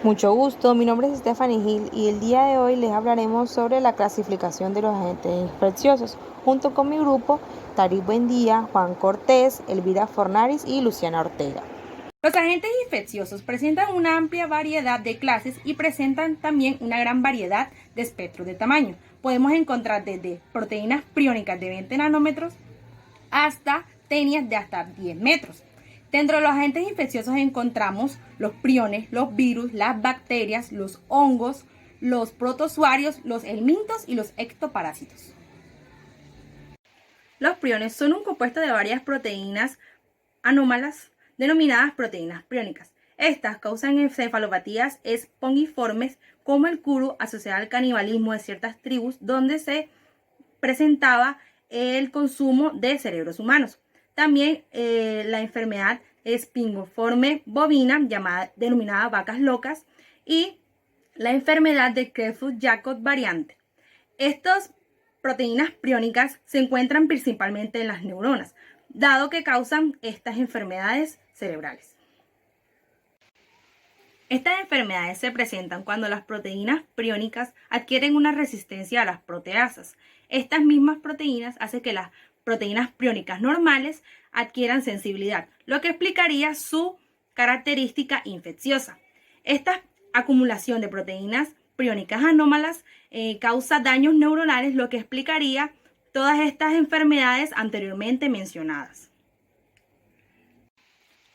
Mucho gusto, mi nombre es Stephanie Hill y el día de hoy les hablaremos sobre la clasificación de los agentes infecciosos, junto con mi grupo Tarik Buendía, Juan Cortés, Elvira Fornaris y Luciana Ortega. Los agentes infecciosos presentan una amplia variedad de clases y presentan también una gran variedad de espectros de tamaño. Podemos encontrar desde proteínas priónicas de 20 nanómetros hasta tenias de hasta 10 metros. Dentro de los agentes infecciosos encontramos los priones, los virus, las bacterias, los hongos, los protozoarios, los helmintos y los ectoparásitos. Los priones son un compuesto de varias proteínas anómalas denominadas proteínas priónicas. Estas causan encefalopatías espongiformes como el curu asociada al canibalismo de ciertas tribus donde se presentaba el consumo de cerebros humanos. También la enfermedad espingiforme bovina denominada vacas locas y la enfermedad de Creutzfeldt-Jakob variante. Estas proteínas priónicas se encuentran principalmente en las neuronas, dado que causan estas enfermedades cerebrales. Estas enfermedades se presentan cuando las proteínas priónicas adquieren una resistencia a las proteasas. Estas mismas proteínas hacen que las proteínas priónicas normales adquieran sensibilidad, lo que explicaría su característica infecciosa. Esta acumulación de proteínas priónicas anómalas causa daños neuronales, lo que explicaría todas estas enfermedades anteriormente mencionadas.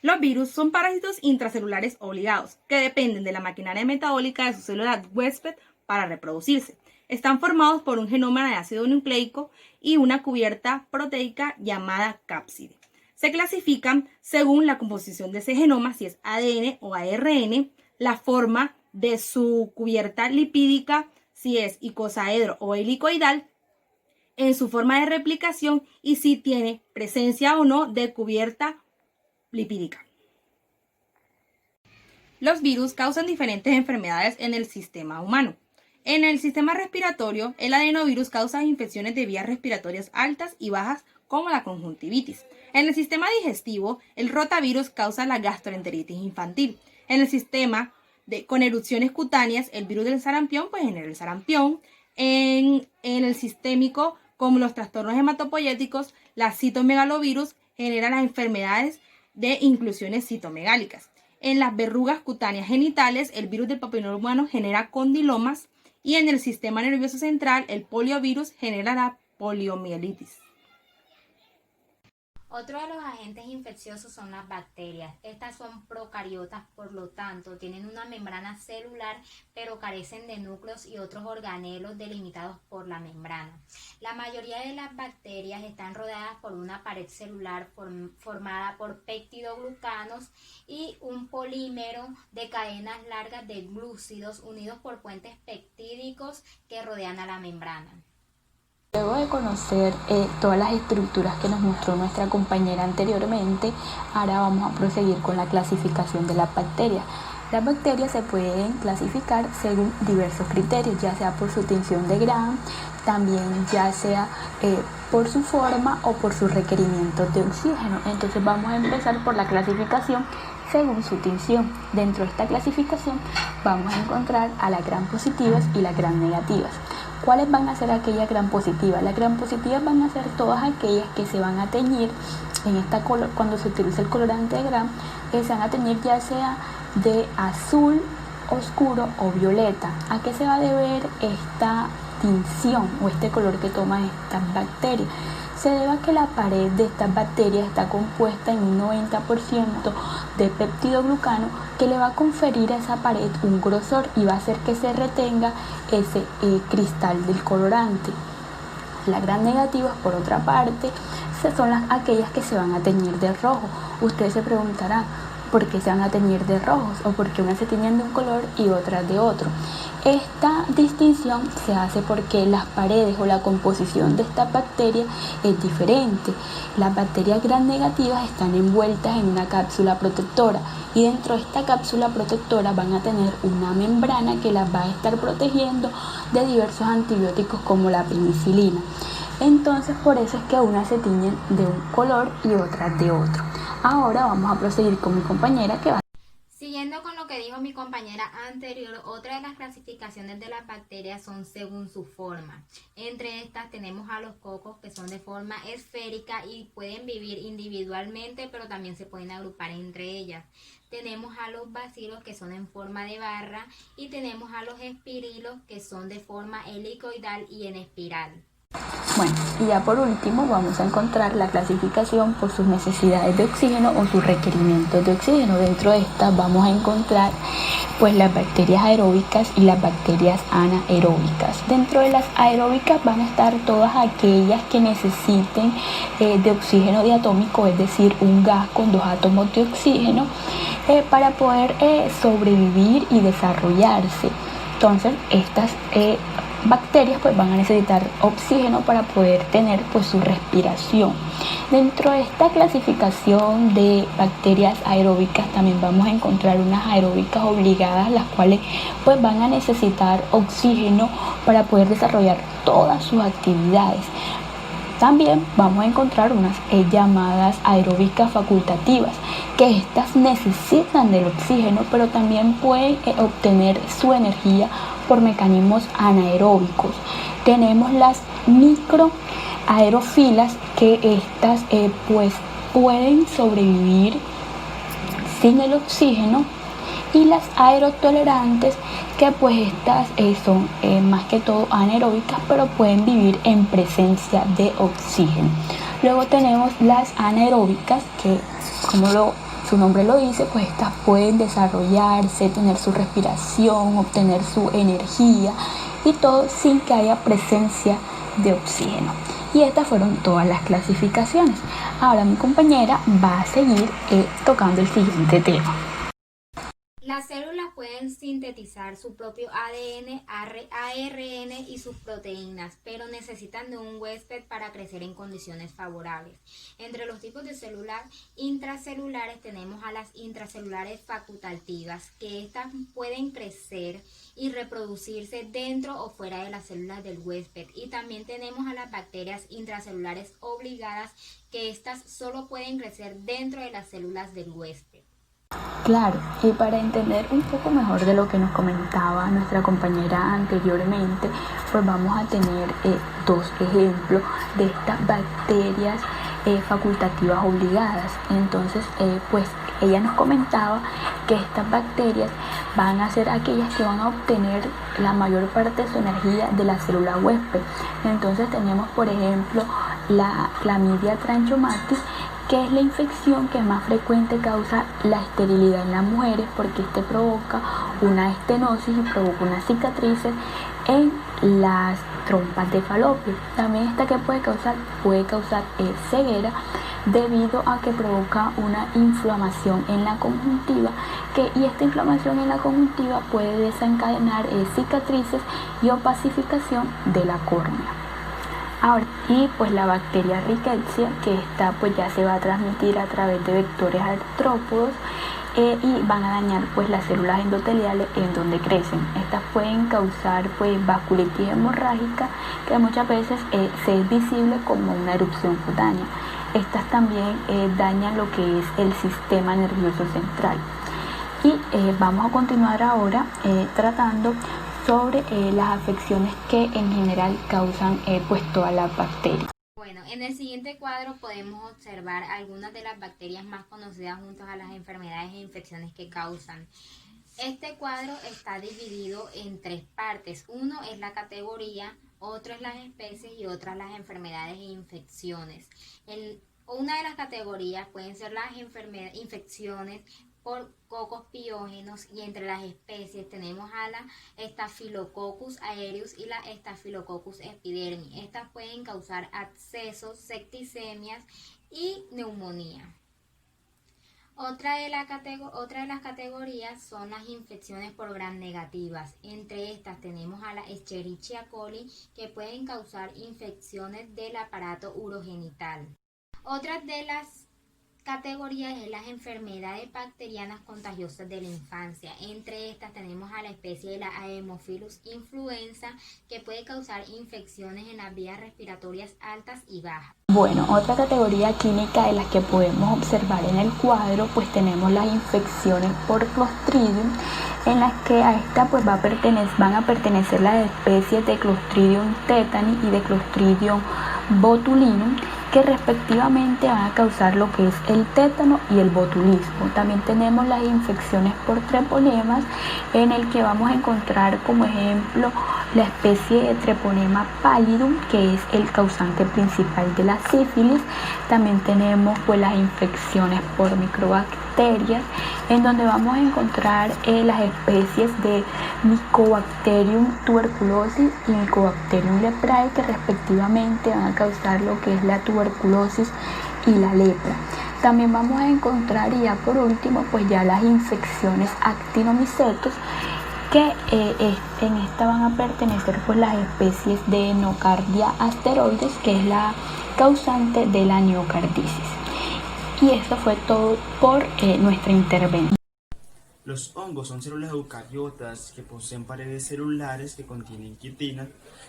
Los virus son parásitos intracelulares obligados que dependen de la maquinaria metabólica de su célula huésped para reproducirse. Están formados por un genoma de ácido nucleico y una cubierta proteica llamada cápside. Se clasifican según la composición de ese genoma, si es ADN o ARN, la forma de su cubierta lipídica, si es icosaedro o helicoidal, en su forma de replicación y si tiene presencia o no de cubierta lipídica. Los virus causan diferentes enfermedades en el sistema humano. En el sistema respiratorio, el adenovirus causa infecciones de vías respiratorias altas y bajas como la conjuntivitis. En el sistema digestivo, el rotavirus causa la gastroenteritis infantil. En el sistema con erupciones cutáneas, el virus del sarampión genera el sarampión. En el sistémico, como los trastornos hematopoyéticos, la citomegalovirus genera las enfermedades de inclusiones citomegálicas. En las verrugas cutáneas genitales, el virus del papiloma humano genera condilomas y en el sistema nervioso central, el poliovirus genera la poliomielitis. Otro de los agentes infecciosos son las bacterias. Estas son procariotas, por lo tanto, tienen una membrana celular, pero carecen de núcleos y otros organelos delimitados por la membrana. La mayoría de las bacterias están rodeadas por una pared celular formada por peptidoglucanos y un polímero de cadenas largas de glúcidos unidos por puentes peptídicos que rodean a la membrana. Luego de conocer todas las estructuras que nos mostró nuestra compañera anteriormente, ahora vamos a proseguir con la clasificación de las bacterias. Las bacterias se pueden clasificar según diversos criterios, ya sea por su tinción de Gram, también ya sea por su forma o por sus requerimientos de oxígeno. Entonces vamos a empezar por la clasificación según su tinción. Dentro de esta clasificación vamos a encontrar a las Gram positivas y las Gram negativas. ¿Cuáles van a ser aquellas Gram positivas? Las Gram positivas van a ser todas aquellas que se van a teñir en esta color, cuando se utiliza el colorante de Gram, se van a teñir ya sea de azul oscuro o violeta. ¿A qué se va a deber esta tinción o este color que toman estas bacterias? Se debe a que la pared de estas bacterias está compuesta en un 90% de peptidoglucano que le va a conferir a esa pared un grosor y va a hacer que se retenga ese cristal del colorante. Las Gram negativas, por otra parte, son aquellas que se van a teñir de rojo. Ustedes se preguntarán, ¿por qué se van a teñir de rojos? ¿O por qué unas se teñen de un color y otras de otro? Esta distinción se hace porque las paredes o la composición de estas bacterias es diferente. Las bacterias Gram negativas están envueltas en una cápsula protectora y dentro de esta cápsula protectora van a tener una membrana que las va a estar protegiendo de diversos antibióticos como la penicilina. Entonces por eso es que unas se tiñen de un color y otras de otro. Ahora vamos a proseguir con mi compañera que va. Siguiendo con lo que dijo mi compañera anterior, otra de las clasificaciones de las bacterias son según su forma. Entre estas tenemos a los cocos, que son de forma esférica y pueden vivir individualmente, pero también se pueden agrupar entre ellas. Tenemos a los bacilos, que son en forma de barra, y tenemos a los espirilos, que son de forma helicoidal y en espiral. Bueno, y ya por último vamos a encontrar la clasificación por sus necesidades de oxígeno o sus requerimientos de oxígeno. Dentro de estas vamos a encontrar pues las bacterias aeróbicas y las bacterias anaeróbicas. Dentro de las aeróbicas van a estar todas aquellas que necesiten de oxígeno diatómico, es decir, un gas con 2 átomos de oxígeno para poder sobrevivir y desarrollarse. Entonces, estas bacterias pues van a necesitar oxígeno para poder tener pues su respiración. Dentro de esta clasificación de bacterias aeróbicas también vamos a encontrar unas aeróbicas obligadas, las cuales pues van a necesitar oxígeno para poder desarrollar todas sus actividades. También vamos a encontrar unas llamadas aeróbicas facultativas, que estas necesitan del oxígeno, pero también pueden obtener su energía por mecanismos anaeróbicos. Tenemos las microaerofilas, que estas pues pueden sobrevivir sin el oxígeno, y las aerotolerantes, que pues estas son más que todo anaeróbicas, pero pueden vivir en presencia de oxígeno. Luego tenemos las anaeróbicas, que como su nombre lo dice, pues estas pueden desarrollarse, tener su respiración, obtener su energía y todo sin que haya presencia de oxígeno. Y estas fueron todas las clasificaciones. Ahora mi compañera va a seguir tocando el siguiente tema. Las células pueden sintetizar su propio ADN, ARN y sus proteínas, pero necesitan de un huésped para crecer en condiciones favorables. Entre los tipos de células intracelulares tenemos a las intracelulares facultativas, que estas pueden crecer y reproducirse dentro o fuera de las células del huésped. Y también tenemos a las bacterias intracelulares obligadas, que estas solo pueden crecer dentro de las células del huésped. Claro, y para entender un poco mejor de lo que nos comentaba nuestra compañera anteriormente, pues vamos a tener 2 ejemplos de estas bacterias facultativas obligadas. Entonces, pues ella nos comentaba que estas bacterias van a ser aquellas que van a obtener la mayor parte de su energía de la célula huésped. Entonces tenemos, por ejemplo, la Chlamydia trachomatis, que es la infección que más frecuente causa la esterilidad en las mujeres, porque este provoca una estenosis y provoca unas cicatrices en las trompas de falopio. También esta que puede causar ceguera, debido a que provoca una inflamación en la conjuntiva, y esta inflamación en la conjuntiva puede desencadenar cicatrices y opacificación de la córnea. Ahora, y pues la bacteria Rickettsia, que esta pues ya se va a transmitir a través de vectores artrópodos y van a dañar pues las células endoteliales en donde crecen. Estas pueden causar pues vasculitis hemorrágica, que muchas veces se es visible como una erupción cutánea. Estas también dañan lo que es el sistema nervioso central. Y vamos a continuar ahora tratando sobre las afecciones que en general causan pues todas las bacterias. Bueno, en el siguiente cuadro podemos observar algunas de las bacterias más conocidas junto a las enfermedades e infecciones que causan. Este cuadro está dividido en 3 partes. Uno es la categoría, otro es las especies y otra las enfermedades e infecciones. Una de las categorías pueden ser las infecciones por cocos piógenos, y entre las especies tenemos a la Staphylococcus aureus y la Staphylococcus epidermis. Estas pueden causar abscesos, septicemias y neumonía. Otra de las categorías son las infecciones por gram negativas. Entre estas tenemos a la Escherichia coli, que pueden causar infecciones del aparato urogenital. Otra de las categorías es las enfermedades bacterianas contagiosas de la infancia. Entre estas tenemos a la especie de la Haemophilus influenza, que puede causar infecciones en las vías respiratorias altas y bajas. Bueno, otra categoría clínica de las que podemos observar en el cuadro, pues tenemos las infecciones por Clostridium, en las que a esta pues van a pertenecer las especies de Clostridium tetani y de Clostridium botulinum, que respectivamente van a causar lo que es el tétano y el botulismo. También tenemos las infecciones por treponemas, en el que vamos a encontrar como ejemplo la especie de Treponema pallidum, que es el causante principal de la sífilis. También tenemos pues las infecciones por microbacterias, en donde vamos a encontrar las especies de Mycobacterium tuberculosis y Mycobacterium leprae, que respectivamente van a causar lo que es la tuberculosis y la lepra. También vamos a encontrar, y ya por último, pues ya las infecciones actinomycetos, que en esta van a pertenecer pues las especies de Nocardia asteroides, que es la causante de la miocarditis. Y esto fue todo por nuestra intervención. Los hongos son células eucariotas que poseen paredes celulares que contienen quitina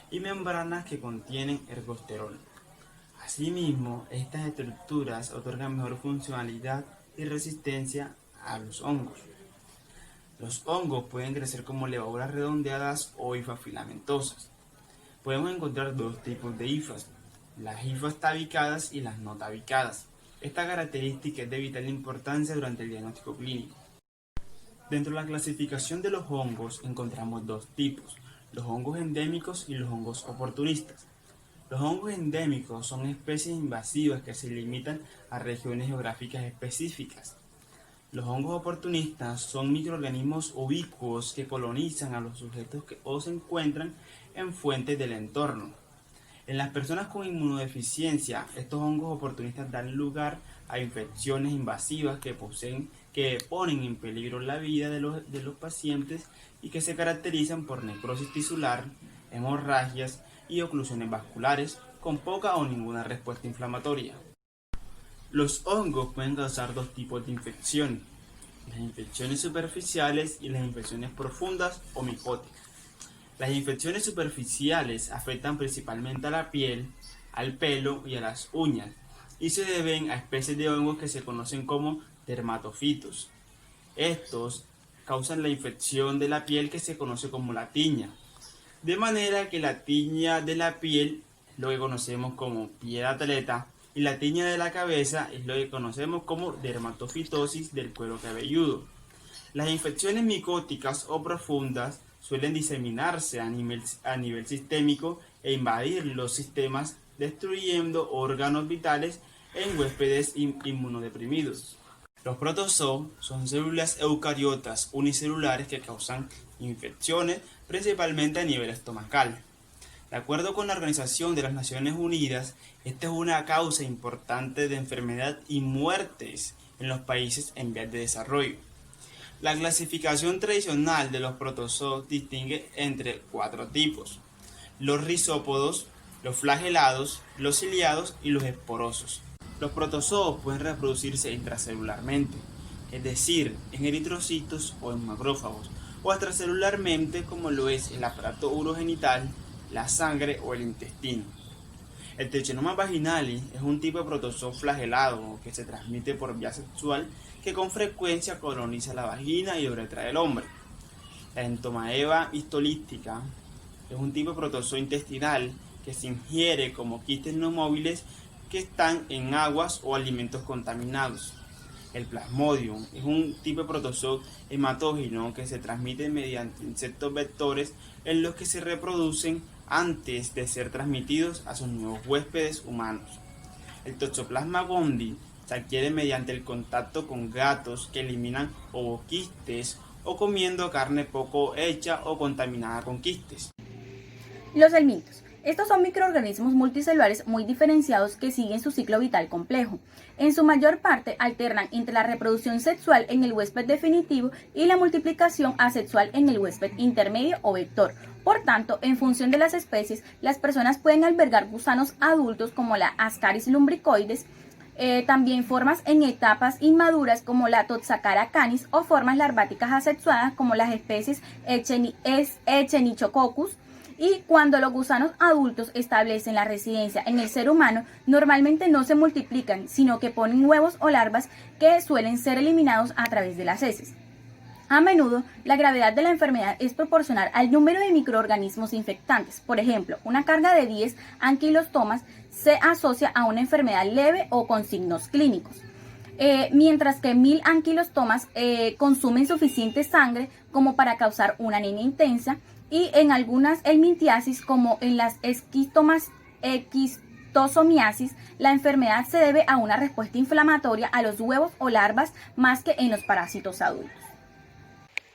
y membranas que contienen ergosterol. Asimismo, estas estructuras otorgan mejor funcionalidad y resistencia a los hongos. Los hongos pueden crecer como levaduras redondeadas o hifas filamentosas. Podemos encontrar dos tipos de hifas, las hifas tabicadas y las no tabicadas. Esta característica es de vital importancia durante el diagnóstico clínico. Dentro de la clasificación de los hongos encontramos dos tipos, los hongos endémicos y los hongos oportunistas. Los hongos endémicos son especies invasivas que se limitan a regiones geográficas específicas. Los hongos oportunistas son microorganismos ubicuos que colonizan a los sujetos o se encuentran en fuentes del entorno. En las personas con inmunodeficiencia, estos hongos oportunistas dan lugar a infecciones invasivas que ponen en peligro la vida de los pacientes y que se caracterizan por necrosis tisular, hemorragias y oclusiones vasculares con poca o ninguna respuesta inflamatoria. Los hongos pueden causar dos tipos de infección, las infecciones superficiales y las infecciones profundas o micóticas. Las infecciones superficiales afectan principalmente a la piel, al pelo y a las uñas y se deben a especies de hongos que se conocen como dermatofitos. Estos causan la infección de la piel que se conoce como la tiña, de manera que la tiña de la piel es lo que conocemos como piel de atleta y la tiña de la cabeza es lo que conocemos como dermatofitosis del cuero cabelludo. Las infecciones micóticas o profundas suelen diseminarse a nivel sistémico e invadir los sistemas, destruyendo órganos vitales en huéspedes inmunodeprimidos. Los protozoos son células eucariotas unicelulares que causan infecciones principalmente a nivel estomacal. De acuerdo con la Organización de las Naciones Unidas, esta es una causa importante de enfermedad y muertes en los países en vías de desarrollo. La clasificación tradicional de los protozoos distingue entre 4 tipos: los rizópodos, los flagelados, los ciliados y los esporosos. Los protozoos pueden reproducirse intracelularmente, es decir, en eritrocitos o en macrófagos, o extracelularmente como lo es el aparato urogenital, la sangre o el intestino. El Trichinoma vaginalis es un tipo de protozoo flagelado que se transmite por vía sexual que con frecuencia coloniza la vagina y la uretra del hombre. La Entomaeva histolística es un tipo de protozoo intestinal que se ingiere como quistes no móviles que están en aguas o alimentos contaminados. El Plasmodium es un tipo de protozoo hematógeno que se transmite mediante insectos vectores en los que se reproducen antes de ser transmitidos a sus nuevos huéspedes humanos. El Toxoplasma gondii se adquiere mediante el contacto con gatos que eliminan ovoquistes o comiendo carne poco hecha o contaminada con quistes. Los helmintos. Estos son microorganismos multicelulares muy diferenciados que siguen su ciclo vital complejo. En su mayor parte alternan entre la reproducción sexual en el huésped definitivo y la multiplicación asexual en el huésped intermedio o vector. Por tanto, en función de las especies, las personas pueden albergar gusanos adultos como la Ascaris lumbricoides, también formas en etapas inmaduras como la Toxacara canis o formas larváticas asexuadas como las especies Echenichococcus, Y cuando los gusanos adultos establecen la residencia en el ser humano, normalmente no se multiplican, sino que ponen huevos o larvas que suelen ser eliminados a través de las heces. A menudo, la gravedad de la enfermedad es proporcional al número de microorganismos infectantes. Por ejemplo, una carga de 10 anquilostomas se asocia a una enfermedad leve o con signos clínicos. Mientras que 1000 anquilostomas consumen suficiente sangre como para causar una anemia intensa, y en algunas helmintiasis, como en las esquistosomiasis, la enfermedad se debe a una respuesta inflamatoria a los huevos o larvas más que en los parásitos adultos.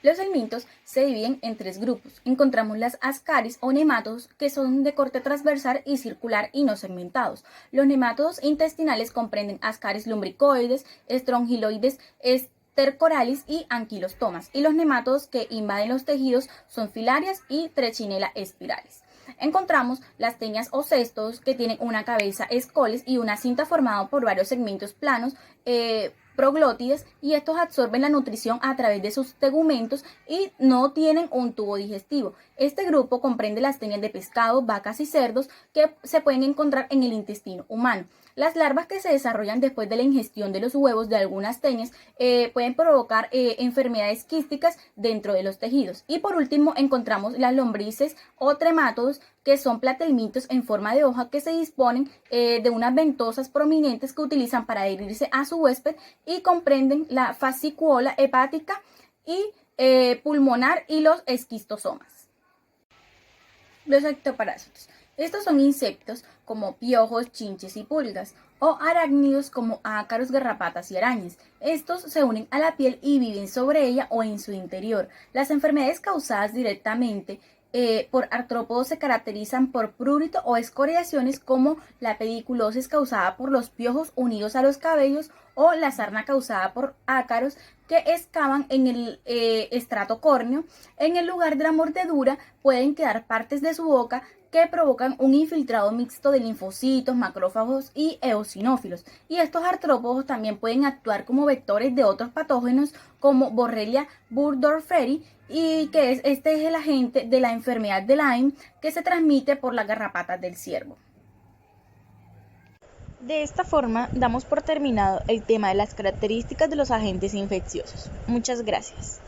Los helmintos se dividen en 3 grupos. Encontramos las ascaris o nematodos, que son de corte transversal y circular y no segmentados. Los nematodos intestinales comprenden ascaris lumbricoides, strongyloides, stercoralis y anquilostomas. Y los nematodos que invaden los tejidos son filarias y Trichinella spiralis. Encontramos las tenias o cestos, que tienen una cabeza escoles y una cinta formada por varios segmentos planos proglótides, y estos absorben la nutrición a través de sus tegumentos y no tienen un tubo digestivo. Este grupo comprende las tenias de pescado, vacas y cerdos que se pueden encontrar en el intestino humano. Las larvas que se desarrollan después de la ingestión de los huevos de algunas tenias pueden provocar enfermedades quísticas dentro de los tejidos. Y por último encontramos las lombrices o tremátodos, que son platelmitos en forma de hoja que se disponen de unas ventosas prominentes que utilizan para adherirse a su huésped, y comprenden la fascícula hepática y pulmonar y los esquistosomas. Los ectoparásitos. Estos son insectos como piojos, chinches y pulgas, o arácnidos como ácaros, garrapatas y arañas. Estos se unen a la piel y viven sobre ella o en su interior. Las enfermedades causadas directamente por artrópodos se caracterizan por prurito o escoriaciones, como la pediculosis causada por los piojos unidos a los cabellos, o la sarna causada por ácaros que excavan en el estrato córneo. En el lugar de la mordedura pueden quedar partes de su boca que provocan un infiltrado mixto de linfocitos, macrófagos y eosinófilos. Y estos artrópodos también pueden actuar como vectores de otros patógenos como Borrelia burgdorferi, y que este es el agente de la enfermedad de Lyme, que se transmite por las garrapatas del ciervo. De esta forma, damos por terminado el tema de las características de los agentes infecciosos. Muchas gracias.